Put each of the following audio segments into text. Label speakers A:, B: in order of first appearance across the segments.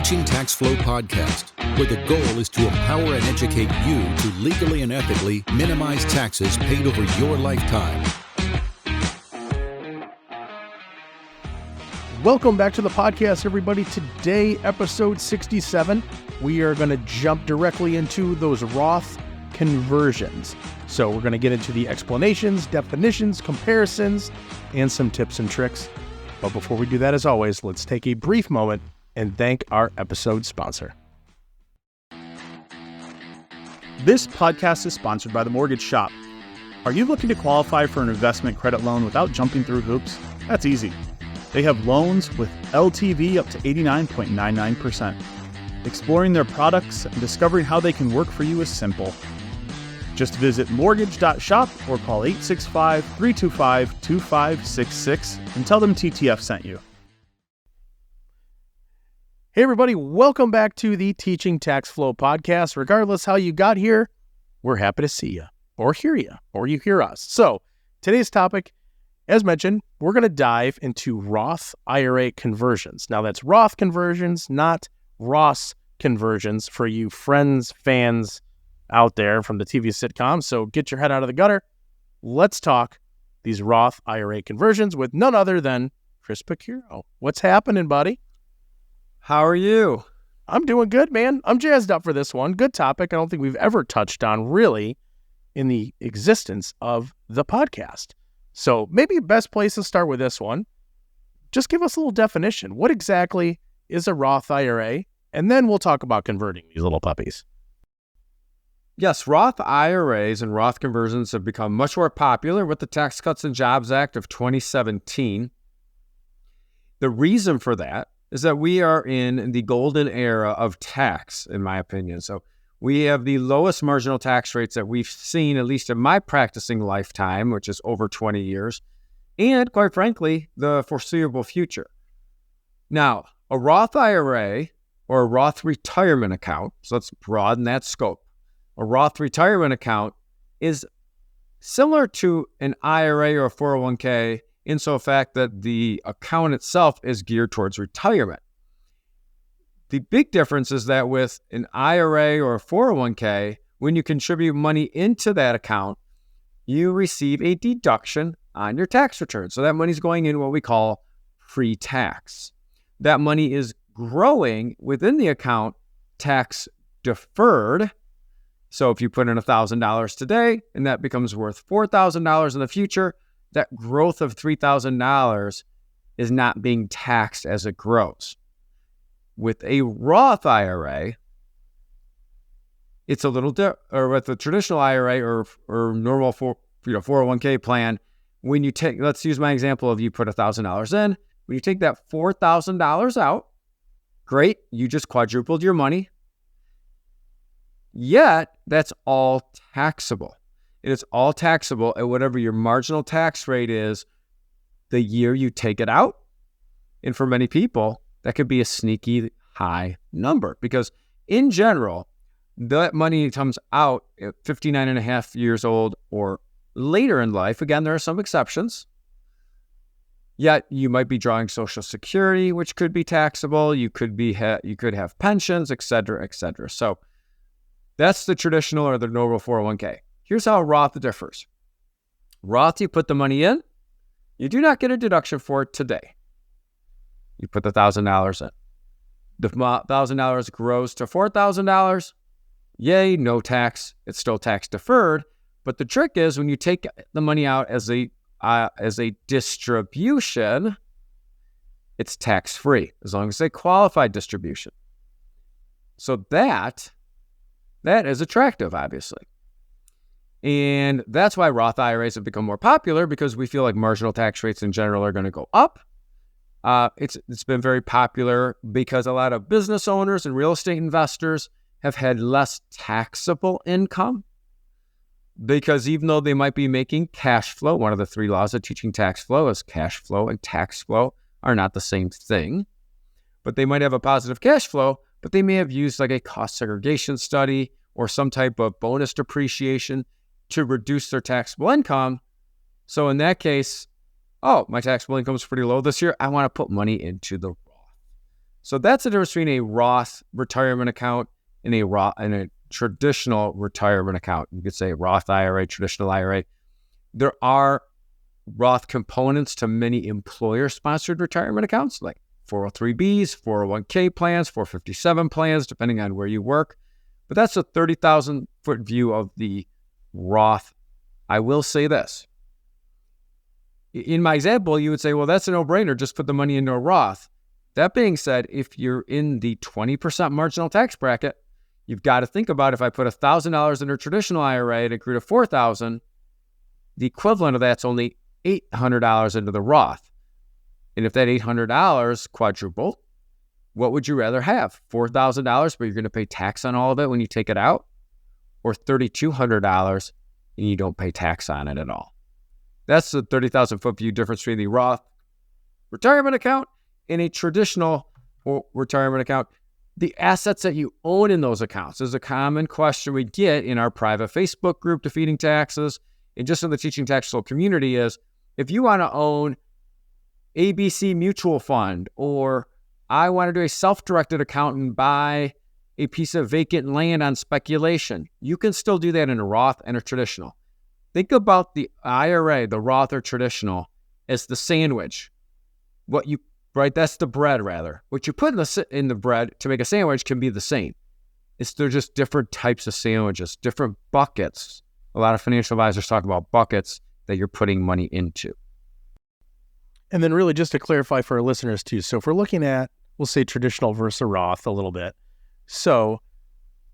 A: Teaching Tax Flow podcast, where the goal is to empower and educate you to legally and ethically minimize taxes paid over your lifetime.
B: Welcome back to the podcast, everybody. Today, episode 67, we are going to jump directly into those Roth conversions. So we're going to get into the explanations, definitions, comparisons, and some tips and tricks. But before we do that, as always, let's take a brief moment and thank our episode sponsor. This podcast is sponsored by The Mortgage Shop. Are you looking to qualify for an investment credit loan without jumping through hoops? That's easy. They have loans with LTV up to 89.99%. Exploring their products and discovering how they can work for you is simple. Just visit mortgage.shop or call 865-325-2566 and tell them TTF sent you. Hey everybody, welcome back to the Teaching Tax Flow podcast. Regardless how you got here, we're happy to see you, or hear you, or you hear us. So today's topic, as mentioned, we're going to dive into Roth IRA conversions. Now that's Roth conversions, not Ross conversions for you friends, fans out there from the TV sitcom. So get your head out of the gutter. Let's talk these Roth IRA conversions with none other than Chris Picciurro. What's happening, buddy?
C: How are you?
B: I'm doing good, man. I'm jazzed up for this one. Good topic. I don't think we've ever touched on really in the existence of the podcast. So maybe best place to start with this one. Just give us a little definition. What exactly is a Roth IRA? And then we'll talk about converting these little puppies.
C: Yes, Roth IRAs and Roth conversions have become much more popular with the Tax Cuts and Jobs Act of 2017. The reason for that is that we are in the golden era of tax, in my opinion. So we have the lowest marginal tax rates that we've seen, at least in my practicing lifetime, which is over 20 years, and quite frankly, the foreseeable future. Now, a Roth IRA or a Roth retirement account, so let's broaden that scope. A Roth retirement account is similar to an IRA or a 401k in so fact that the account itself is geared towards retirement. The big difference is that with an IRA or a 401k, when you contribute money into that account, you receive a deduction on your tax return. So that money's going in what we call pre-tax. That money is growing within the account tax-deferred. So if you put in $1,000 today and that becomes worth $4,000 in the future, that growth of $3,000 is not being taxed as it grows. With a Roth IRA, it's a little or with a traditional IRA or normal 401k plan, when you take, let's use my example of you put $1,000 in, when you take that $4,000 out, great, you just quadrupled your money. Yet, that's all taxable. It is all taxable at whatever your marginal tax rate is the year you take it out. And for many people, that could be a sneaky high number because in general, that money comes out at 59 and a half years old or later in life. Again, there are some exceptions. Yet you might be drawing Social Security, which could be taxable. You could have pensions, et cetera, et cetera. So that's the traditional or the normal 401k. Here's how Roth differs. Roth, you put the money in. You do not get a deduction for it today. You put the $1,000 in. The $1,000 grows to $4,000. Yay, no tax. It's still tax deferred. But the trick is when you take the money out as a distribution, it's tax free as long as it's a qualified distribution. So that is attractive, obviously. And that's why Roth IRAs have become more popular because we feel like marginal tax rates in general are going to go up. It's been very popular because a lot of business owners and real estate investors have had less taxable income because even though they might be making cash flow, one of the three laws of teaching tax flow is cash flow and tax flow are not the same thing, but they might have a positive cash flow, but they may have used like a cost segregation study or some type of bonus depreciation to reduce their taxable income. So in that case, my taxable income is pretty low this year. I want to put money into the Roth. So that's the difference between a Roth retirement account and a traditional retirement account. You could say Roth IRA, traditional IRA. There are Roth components to many employer-sponsored retirement accounts, like 403Bs, 401k plans, 457 plans, depending on where you work. But that's a 30,000-foot view of the Roth. I will say this. In my example, you would say, well, that's a no-brainer. Just put the money into a Roth. That being said, if you're in the 20% marginal tax bracket, you've got to think about if I put $1,000 in a traditional IRA and it grew to $4,000, the equivalent of that's only $800 into the Roth. And if that $800 quadrupled, what would you rather have? $4,000, but you're going to pay tax on all of it when you take it out? Or $3,200 and you don't pay tax on it at all? That's the 30,000-foot view difference between the Roth retirement account and a traditional retirement account. The assets that you own in those accounts is a common question we get in our private Facebook group, Defeating Taxes, and just in the Teaching Tax Flow community is, if you want to own ABC Mutual Fund, or I want to do a self-directed account and buy a piece of vacant land on speculation, you can still do that in a Roth and a traditional. Think about the IRA, the Roth or traditional, as the sandwich. That's the bread, rather. What you put in the bread to make a sandwich can be the same. They're just different types of sandwiches, different buckets. A lot of financial advisors talk about buckets that you're putting money into.
B: And then really just to clarify for our listeners too. So if we're looking at, we'll say traditional versus Roth a little bit. So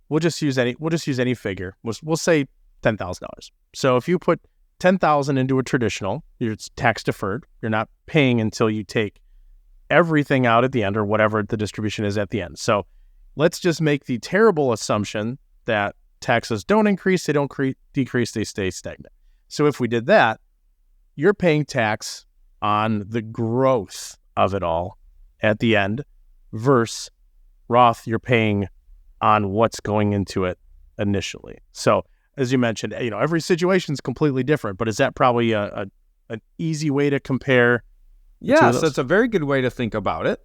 B: we'll just use any figure. We'll say $10,000. So if you put $10,000 into a traditional, it's tax deferred. You're not paying until you take everything out at the end, or whatever the distribution is at the end. So let's just make the terrible assumption that taxes don't increase, they don't decrease, they stay stagnant. So if we did that, you're paying tax on the growth of it all at the end, versus Roth, you're paying on what's going into it initially. So as you mentioned, every situation is completely different, but is that probably an easy way to compare?
C: Yes, that's a very good way to think about it.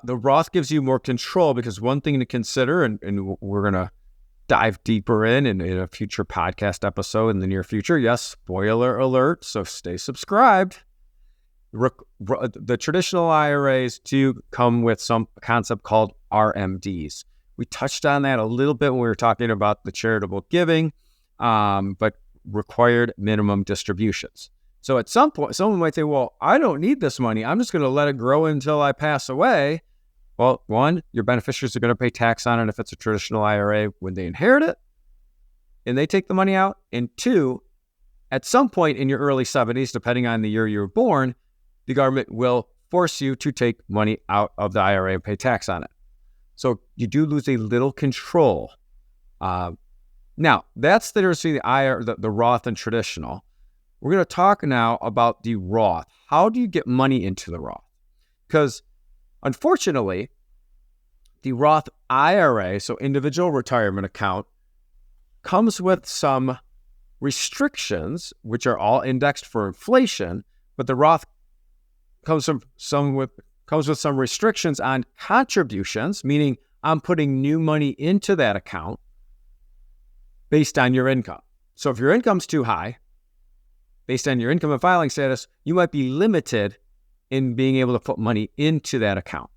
C: The Roth gives you more control, because one thing to consider, and we're going to dive deeper in a future podcast episode in the near future. Yes, spoiler alert, so stay subscribed. The traditional IRAs do come with some concept called RMDs. We touched on that a little bit when we were talking about the charitable giving, but required minimum distributions. So at some point, someone might say, well, I don't need this money. I'm just going to let it grow until I pass away. Well, one, your beneficiaries are going to pay tax on it if it's a traditional IRA when they inherit it and they take the money out. And two, at some point in your early 70s, depending on the year you were born, the government will force you to take money out of the IRA and pay tax on it. So you do lose a little control. Now, that's the difference between the IRA, the Roth and traditional. We're going to talk now about the Roth. How do you get money into the Roth? Because unfortunately, the Roth IRA, so individual retirement account, comes with some restrictions, which are all indexed for inflation, but the Roth comes with some restrictions on contributions, meaning I'm putting new money into that account based on your income. So if your income's too high, based on your income and filing status, you might be limited in being able to put money into that account.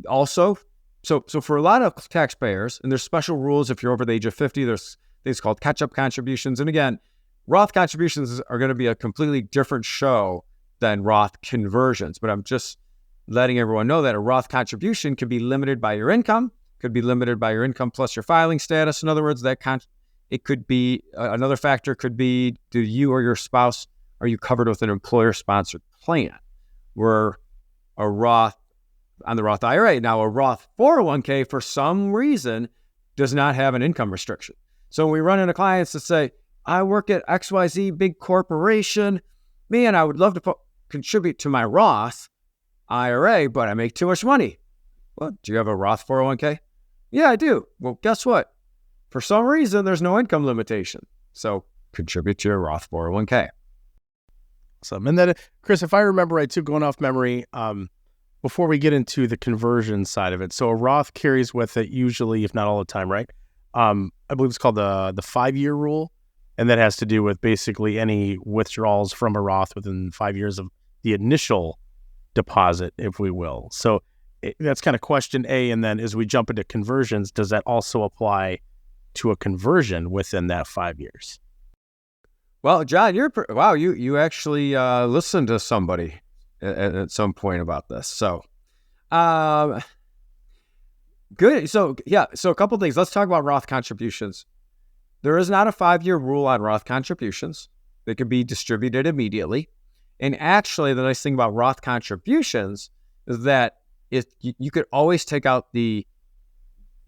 C: Also, so for a lot of taxpayers, and there's special rules if you're over the age of 50, there's things called catch-up contributions. And again, Roth contributions are going to be a completely different show than Roth conversions. But I'm just letting everyone know that a Roth contribution could be limited by your income, could be limited by your income plus your filing status. In other words, it could be, another factor could be, do you or your spouse, are you covered with an employer-sponsored plan? Where a Roth, on the Roth IRA, now a Roth 401k, for some reason, does not have an income restriction. So when we run into clients that say, I work at XYZ big corporation, man, I would love to contribute to my Roth IRA, but I make too much money. Well, do you have a Roth 401k? Yeah, I do. Well, guess what? For some reason, there's no income limitation. So contribute to your Roth 401k.
B: Awesome. And then, Chris, if I remember right, too, going off memory, before we get into the conversion side of it, so a Roth carries with it usually, if not all the time, right? I believe it's called the 5-year rule, and that has to do with basically any withdrawals from a Roth within 5 years of the initial deposit, if we will. So that's kind of question A. And then as we jump into conversions, does that also apply to a conversion within that 5 years?
C: Well, John, you actually listened to somebody at some point about this. So, good. So a couple things. Let's talk about Roth contributions. There is not a 5-year rule on Roth contributions. They can be distributed immediately. And actually, the nice thing about Roth contributions is that you could always take out the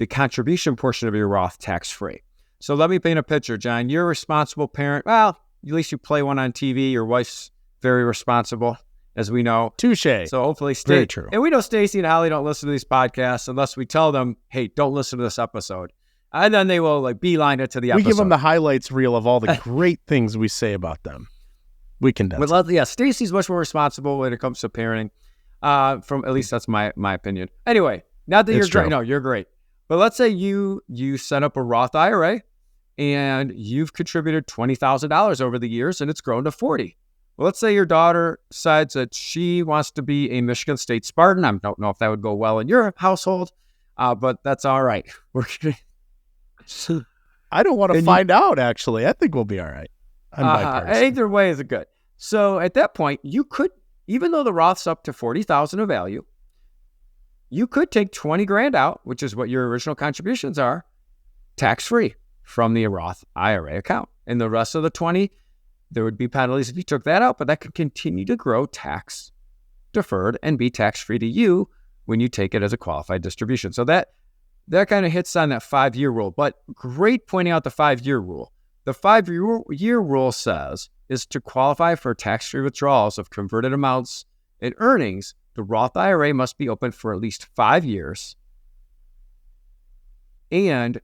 C: contribution portion of your Roth tax-free. So let me paint a picture, John. You're a responsible parent. Well, at least you play one on TV. Your wife's very responsible, as we know.
B: Touche.
C: So hopefully,
B: very true.
C: And we know Stacy and Holly don't listen to these podcasts unless we tell them, hey, don't listen to this episode. And then they will beeline it to the episode.
B: We give them the highlights reel of all the great things we say about them. We condense.
C: Well, Stacy's much more responsible when it comes to parenting. From at least that's my opinion. Anyway, not that you're great. No, you're great. But let's say you set up a Roth IRA and you've contributed $20,000 over the years and it's grown to $40,000. Well, let's say your daughter decides that she wants to be a Michigan State Spartan. I don't know if that would go well in your household, but that's all right.
B: I don't want to find out, actually. I think we'll be all right.
C: Either way is good. So at that point, you could, even though the Roth's up to $40,000 of value, you could take $20,000 out, which is what your original contributions are, tax-free from the Roth IRA account. And the rest of the 20, there would be penalties if you took that out, but that could continue to grow tax-deferred and be tax-free to you when you take it as a qualified distribution. So that kind of hits on that 5-year rule. But great pointing out the 5-year rule. The 5-year rule says is to qualify for tax-free withdrawals of converted amounts and earnings, the Roth IRA must be open for at least 5 years. And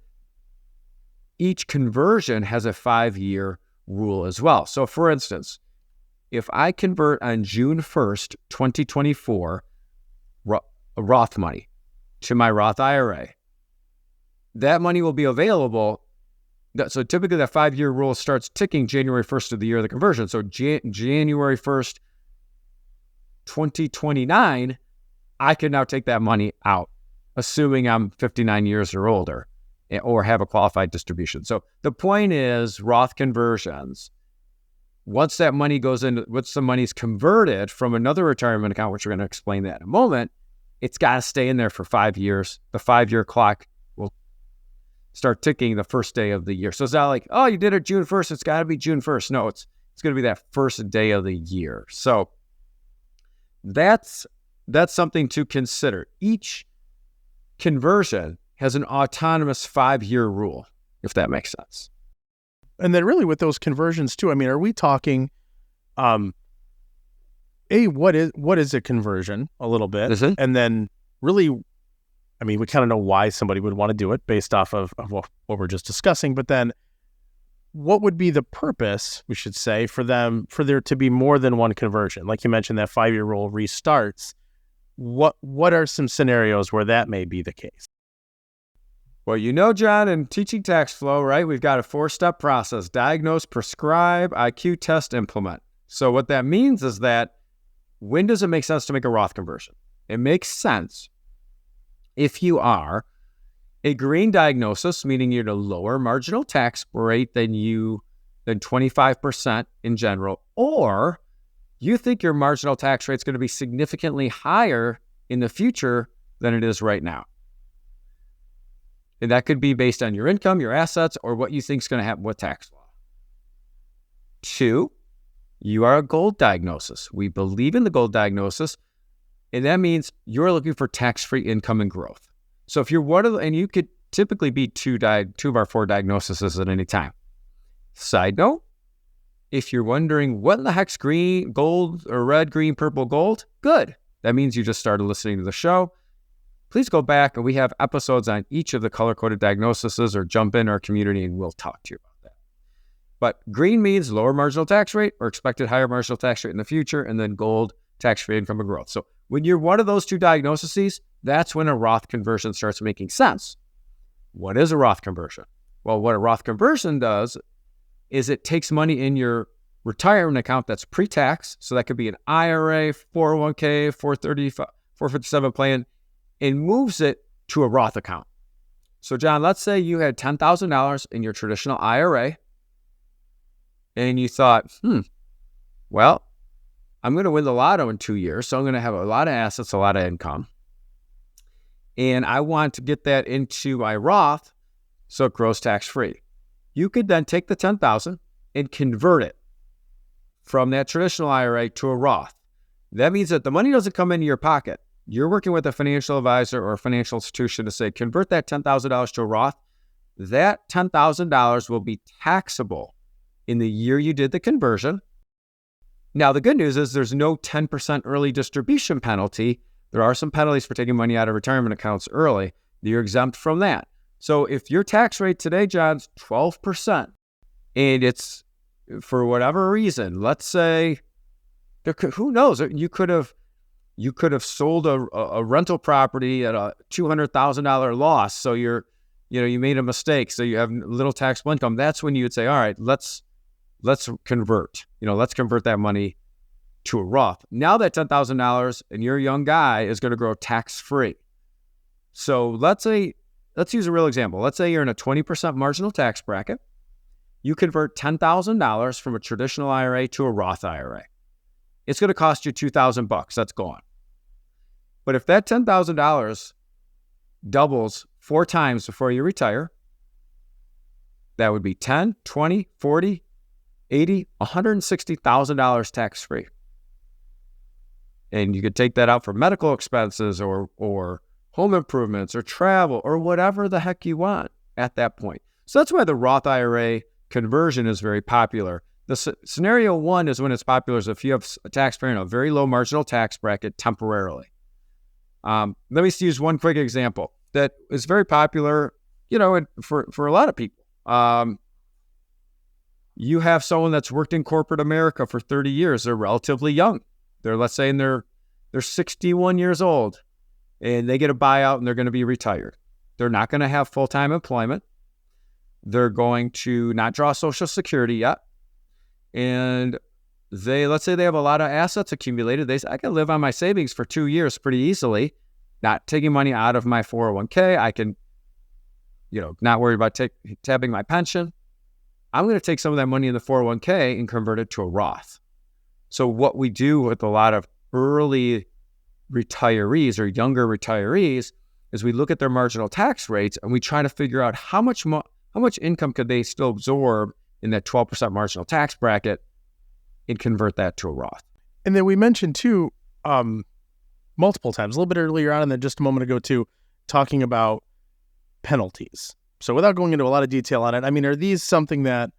C: each conversion has a 5-year rule as well. So for instance, if I convert on June 1st, 2024, Roth money to my Roth IRA, that money will be available. So typically that 5-year rule starts ticking January 1st of the year of the conversion. So January 1st, 2029, I can now take that money out, assuming I'm 59 years or older or have a qualified distribution. So the point is Roth conversions, once that money goes in, once the money's converted from another retirement account, which we're going to explain that in a moment, it's got to stay in there for 5 years. The 5-year clock will start ticking the first day of the year. So it's not like, oh, you did it June 1st. It's got to be June 1st. No, it's going to be that first day of the year. So that's something to consider. Each conversion has an autonomous 5-year rule, if that makes sense.
B: And then really with those conversions too, I mean, are we talking, what is a conversion a little bit?
C: Mm-hmm.
B: And then really, I mean, we kind of know why somebody would want to do it based off of what we're just discussing, but then what would be the purpose, we should say, for there to be more than one conversion? Like you mentioned, that 5-year rule restarts. What are some scenarios where that may be the case?
C: Well, you know, John, in teaching tax flow, right, we've got a 4-step process: diagnose, prescribe, IQ test, implement. So what that means is that when does it make sense to make a Roth conversion? It makes sense if you are a green diagnosis, meaning you're at a lower marginal tax rate than 25% in general, or you think your marginal tax rate is going to be significantly higher in the future than it is right now. And that could be based on your income, your assets, or what you think is going to happen with tax law. 2, you are a gold diagnosis. We believe in the gold diagnosis, and that means you're looking for tax-free income and growth. So if you're one of the, and you could typically be two of our 4 diagnoses at any time. Side note, if you're wondering what in the heck's green, gold, or red, green, purple, gold, good. That means you just started listening to the show. Please go back, and we have episodes on each of the color-coded diagnoses, or jump in our community and we'll talk to you about that. But green means lower marginal tax rate or expected higher marginal tax rate in the future, and then gold, tax-free income and growth. So When you're one of those two diagnoses, that's when a Roth conversion starts making sense. What is a Roth conversion? Well, what a Roth conversion does is it takes money in your retirement account that's pre-tax, so that could be an IRA, 401k, 457 plan, and moves it to a Roth account. So John, let's say you had $10,000 in your traditional IRA, and you thought, well, I'm going to win the lotto in 2 years, so I'm going to have a lot of assets, a lot of income. And I want to get that into my Roth so it grows tax-free. You could then take the $10,000 and convert it from that traditional IRA to a Roth. That means that the money doesn't come into your pocket. You're working with a financial advisor or a financial institution to say, convert that $10,000 to a Roth. That $10,000 will be taxable in the year you did the conversion. Now, the good news is there's no 10% early distribution penalty. There are some penalties for taking money out of retirement accounts early. You're exempt from that. So if your tax rate today, John's 12%, and it's for whatever reason, let's say, who knows, you could have sold a rental property at a $200,000 loss. So you made a mistake. So you have little taxable income. That's when you would say, all right, let's convert. Let's convert that money to a Roth. Now that $10,000 and you're a young guy is going to grow tax-free. So let's use a real example. Let's say you're in a 20% marginal tax bracket. You convert $10,000 from a traditional IRA to a Roth IRA. It's going to cost you $2,000. That's gone. But if that $10,000 doubles 4 times before you retire, that would be $10, $20, $40, $80, $160,000 tax-free. And you could take that out for medical expenses or home improvements or travel or whatever the heck you want at that point. So that's why the Roth IRA conversion is very popular. The scenario one is when it's popular is if you have a taxpayer in a very low marginal tax bracket temporarily. Let me use one quick example that is very popular, for a lot of people. You have someone that's worked in corporate America for 30 years. They're relatively young. Let's say they're 61 years old, and they get a buyout and they're going to be retired. They're not going to have full-time employment. They're going to not draw Social Security yet. And let's say they have a lot of assets accumulated. They say, I can live on my savings for 2 years pretty easily, not taking money out of my 401k. I can, not worry about tapping my pension. I'm going to take some of that money in the 401k and convert it to a Roth. So what we do with a lot of early retirees or younger retirees is we look at their marginal tax rates and we try to figure out how much income could they still absorb in that 12% marginal tax bracket and convert that to a Roth.
B: And then we mentioned too, multiple times, a little bit earlier on and then just a moment ago too, talking about penalties. So without going into a lot of detail on it, are these something that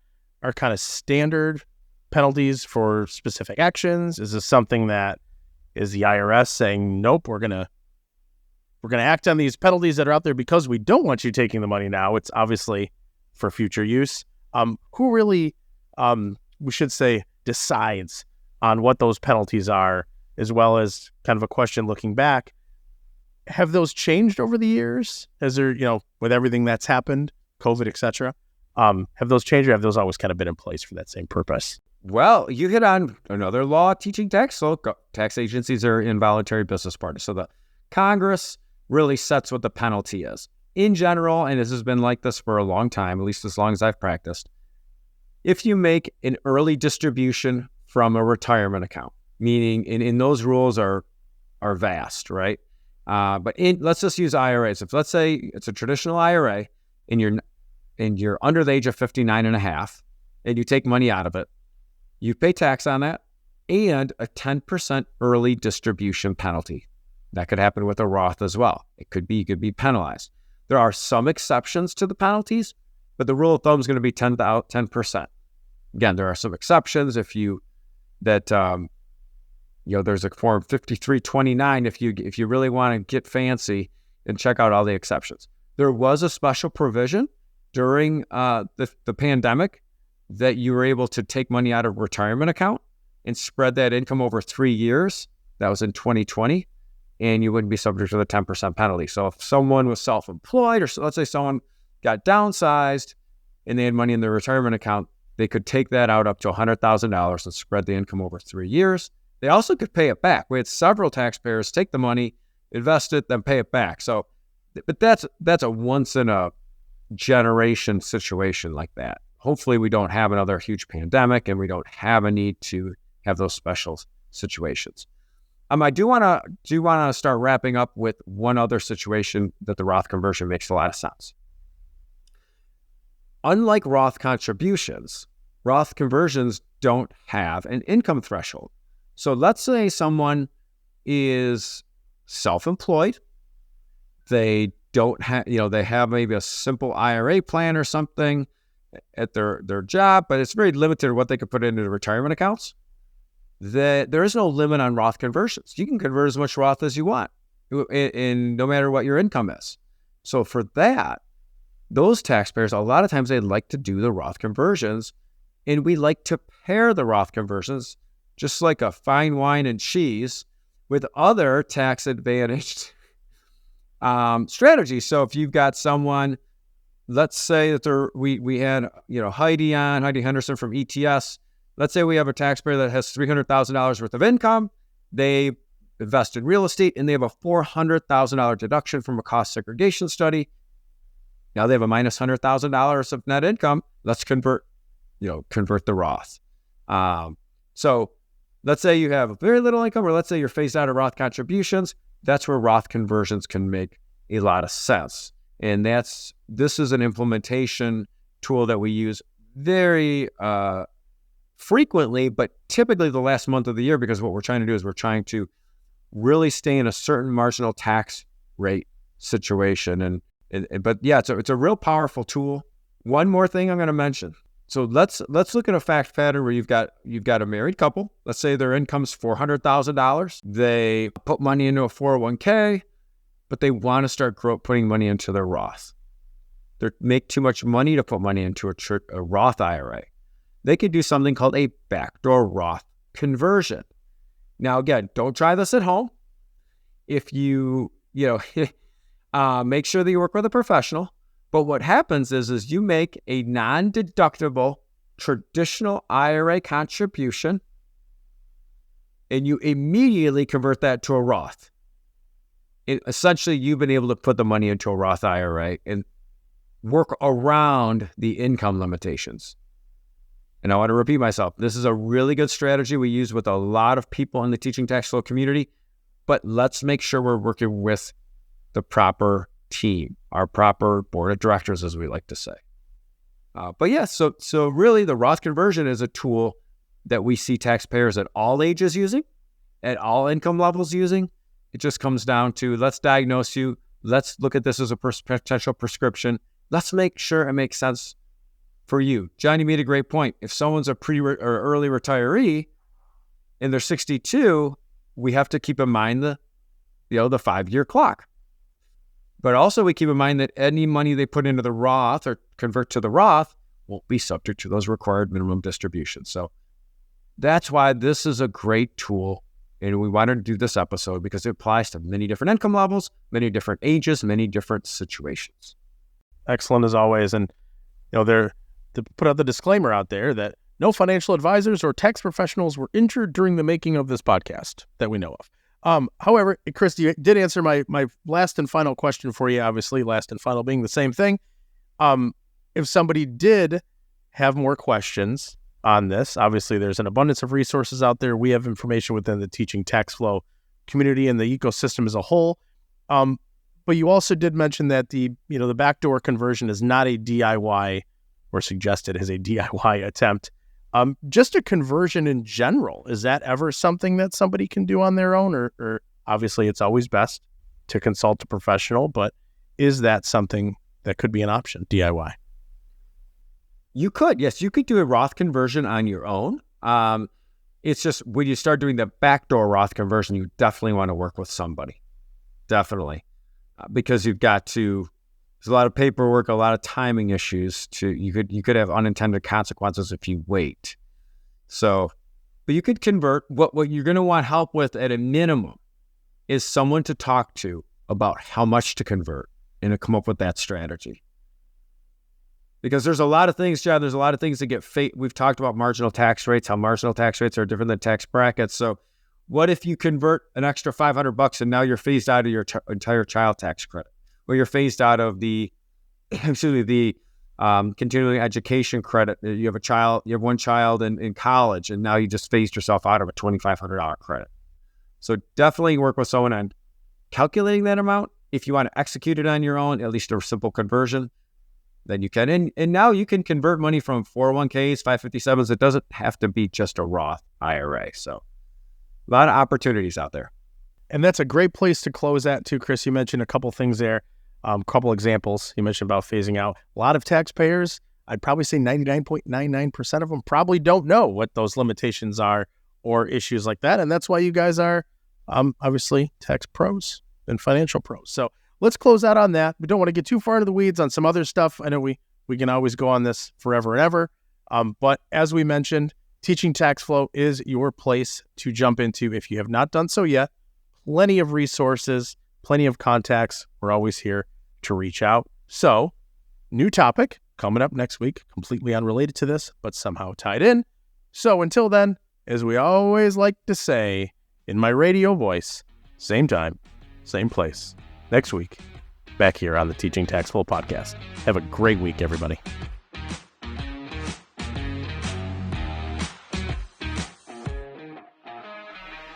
B: are kind of standard penalties for specific actions? Is this something that is the IRS saying, nope, we're gonna act on these penalties that are out there because we don't want you taking the money now? It's obviously for future use. Who really, we should say, decides on what those penalties are, as well as kind of a question looking back, have those changed over the years? Has there, with everything that's happened, COVID, et cetera, have those changed or have those always kind of been in place for that same purpose?
C: Well, you hit on another law teaching tax. So tax agencies are involuntary business partners. So the Congress really sets what the penalty is. In general, and this has been like this for a long time, at least as long as I've practiced, if you make an early distribution from a retirement account, meaning in those rules are vast, right? But let's just use IRAs. If let's say it's a traditional IRA and you're under the age of 59 and a half and you take money out of it, you pay tax on that and a 10% early distribution penalty. That could happen with a Roth as well. You could be penalized. There are some exceptions to the penalties, but the rule of thumb is going to be 10%. Again, there are some exceptions there's a form 5329 if you really want to get fancy and check out all the exceptions. There was a special provision during the pandemic that you were able to take money out of a retirement account and spread that income over 3 years. That was in 2020. and you wouldn't be subject to the 10% penalty. So if someone was self-employed, or let's say someone got downsized and they had money in their retirement account, they could take that out up to $100,000 and spread the income over 3 years. They also could pay it back. We had several taxpayers take the money, invest it, then pay it back. So, but that's a once in a generation situation like that. Hopefully we don't have another huge pandemic and we don't have a need to have those special situations. I do want to start wrapping up with one other situation that the Roth conversion makes a lot of sense. Unlike Roth contributions, Roth conversions don't have an income threshold. So let's say someone is self-employed. They don't have, they have maybe a simple IRA plan or something at their job, but it's very limited to what they could put into the retirement accounts. There is no limit on Roth conversions. You can convert as much Roth as you want, in no matter what your income is. So for that, those taxpayers, a lot of times they like to do the Roth conversions, and we like to pair the Roth conversions, just like a fine wine and cheese, with other tax-advantaged strategies. So if you've got someone, let's say that we had Heidi Henderson from ETS. Let's say we have a taxpayer that has $300,000 worth of income. They invest in real estate and they have a $400,000 deduction from a cost segregation study. Now they have a minus $100,000 of net income. Let's convert the Roth. So let's say you have very little income, or let's say you're phased out of Roth contributions. That's where Roth conversions can make a lot of sense. And this is an implementation tool that we use very frequently, but typically the last month of the year, because what we're trying to do is we're trying to really stay in a certain marginal tax rate situation. But yeah, it's a real powerful tool. One more thing I'm going to mention. So let's look at a fact pattern where you've got a married couple. Let's say their income's $400,000. They put money into a 401k, but they want to start putting money into their Roth. They make too much money to put money into a Roth IRA. They could do something called a backdoor Roth conversion. Now, again, don't try this at home. If you make sure that you work with a professional. But what happens is you make a non-deductible traditional IRA contribution, and you immediately convert that to a Roth. Essentially, you've been able to put the money into a Roth IRA and work around the income limitations. And I want to repeat myself. This is a really good strategy we use with a lot of people in the teaching tax flow community, but let's make sure we're working with the proper team, our proper board of directors, as we like to say. But yeah, so really the Roth conversion is a tool that we see taxpayers at all ages using, at all income levels using. It just comes down to, let's diagnose you. Let's look at this as a potential prescription. Let's make sure it makes sense for you. John, you made a great point. If someone's a or early retiree and they're 62, we have to keep in mind the 5-year clock. But also we keep in mind that any money they put into the Roth or convert to the Roth won't be subject to those required minimum distributions. So that's why this is a great tool. And we wanted to do this episode because it applies to many different income levels, many different ages, many different situations.
B: Excellent as always. And they're to put out the disclaimer out there that no financial advisors or tax professionals were injured during the making of this podcast that we know of. However, Chris, you did answer my last and final question for you, obviously, last and final being the same thing. If somebody did have more questions on this, obviously there's an abundance of resources out there. We have information within the teaching tax flow community and the ecosystem as a whole. But you also did mention that the backdoor conversion is not a DIY or suggested as a DIY attempt. Just a conversion in general, is that ever something that somebody can do on their own? Or obviously it's always best to consult a professional, but is that something that could be an option, DIY?
C: You could, yes, you could do a Roth conversion on your own. It's just when you start doing the backdoor Roth conversion, you definitely want to work with somebody. Definitely. Because you've got to, there's a lot of paperwork, a lot of timing issues. You could have unintended consequences if you wait. So, but you could convert. What you're going to want help with at a minimum is someone to talk to about how much to convert and to come up with that strategy. Because there's a lot of things, John, there's a lot of things that get we've talked about marginal tax rates, how marginal tax rates are different than tax brackets. So what if you convert an extra $500 and now you're phased out of your entire child tax credit, or you're phased out of the continuing education credit? You have one child in college, and now you just phased yourself out of a $2,500 credit. So definitely work with someone on calculating that amount. If you want to execute it on your own, at least a simple conversion, then you can. And now you can convert money from 401ks, 557s. It doesn't have to be just a Roth IRA. So a lot of opportunities out there.
B: And that's a great place to close at too, Chris. You mentioned a couple things there, a couple examples. You mentioned about phasing out. A lot of taxpayers, I'd probably say 99.99% of them probably don't know what those limitations are or issues like that. And that's why you guys are obviously tax pros and financial pros. So let's close out on that. We don't want to get too far into the weeds on some other stuff. I know we can always go on this forever and ever. But as we mentioned, Teaching Tax Flow is your place to jump into if you have not done so yet. Plenty of resources, plenty of contacts. We're always here to reach out. So, new topic coming up next week, completely unrelated to this, but somehow tied in. So until then, as we always like to say in my radio voice, same time, same place, next week, back here on the Teaching Tax Flow podcast. Have a great week, everybody.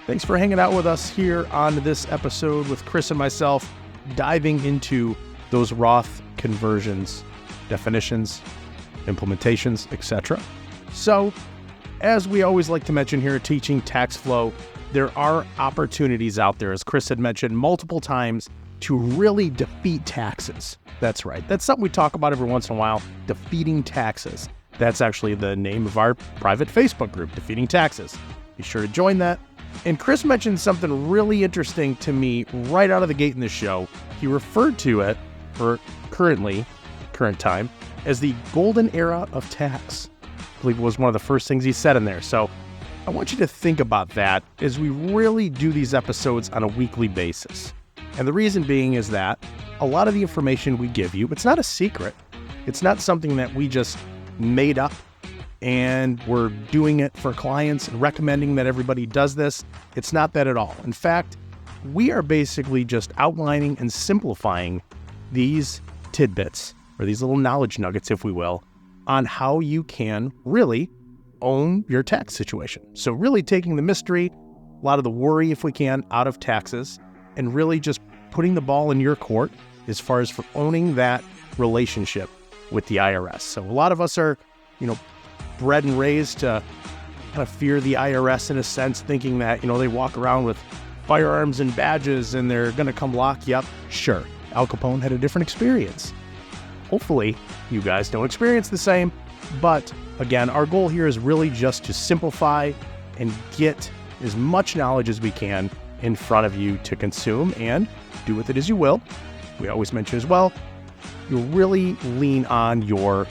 B: Thanks for hanging out with us here on this episode with Chris and myself, diving into those Roth conversions, definitions, implementations, etc. So, as we always like to mention here at Teaching Tax Flow, there are opportunities out there, as Chris had mentioned multiple times, to really defeat taxes. That's right. That's something we talk about every once in a while, defeating taxes. That's actually the name of our private Facebook group, Defeating Taxes. Be sure to join that. And Chris mentioned something really interesting to me right out of the gate in the show. He referred to it, or current time, as the golden era of tax. I believe it was one of the first things he said in there. So I want you to think about that as we really do these episodes on a weekly basis. And the reason being is that a lot of the information we give you, it's not a secret. It's not something that we just made up and we're doing it for clients and recommending that everybody does this. It's not that at all. In fact, we are basically just outlining and simplifying these tidbits, or these little knowledge nuggets, if we will, on how you can really own your tax situation. So really taking the mystery, a lot of the worry, if we can, out of taxes, and really just putting the ball in your court as far as for owning that relationship with the IRS. So a lot of us are, bred and raised to kind of fear the IRS in a sense, thinking that, they walk around with firearms and badges and they're going to come lock you up. Sure, Al Capone had a different experience. Hopefully, you guys don't experience the same. But again, our goal here is really just to simplify and get as much knowledge as we can in front of you to consume and do with it as you will. We always mention as well, you'll really lean on your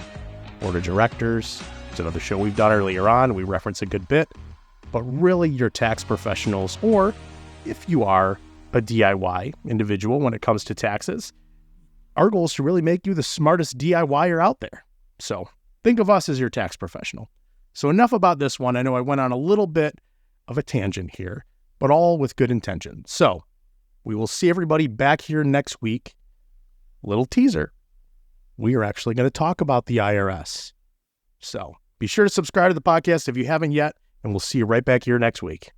B: board of directors. It's another show we've done earlier on. We reference a good bit, but really your tax professionals, or if you are a DIY individual when it comes to taxes, our goal is to really make you the smartest DIYer out there. So think of us as your tax professional. So enough about this one. I know I went on a little bit of a tangent here, but all with good intention. So we will see everybody back here next week. Little teaser. We are actually going to talk about the IRS. So be sure to subscribe to the podcast if you haven't yet, and we'll see you right back here next week.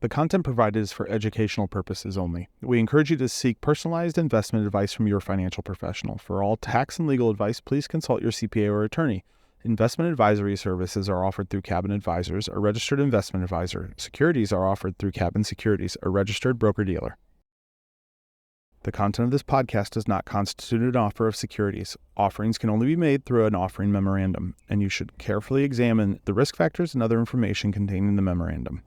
D: The content provided is for educational purposes only. We encourage you to seek personalized investment advice from your financial professional. For all tax and legal advice, please consult your CPA or attorney. Investment advisory services are offered through Cabin Advisors, a registered investment advisor. Securities are offered through Cabin Securities, a registered broker-dealer. The content of this podcast does not constitute an offer of securities. Offerings can only be made through an offering memorandum, and you should carefully examine the risk factors and other information contained in the memorandum.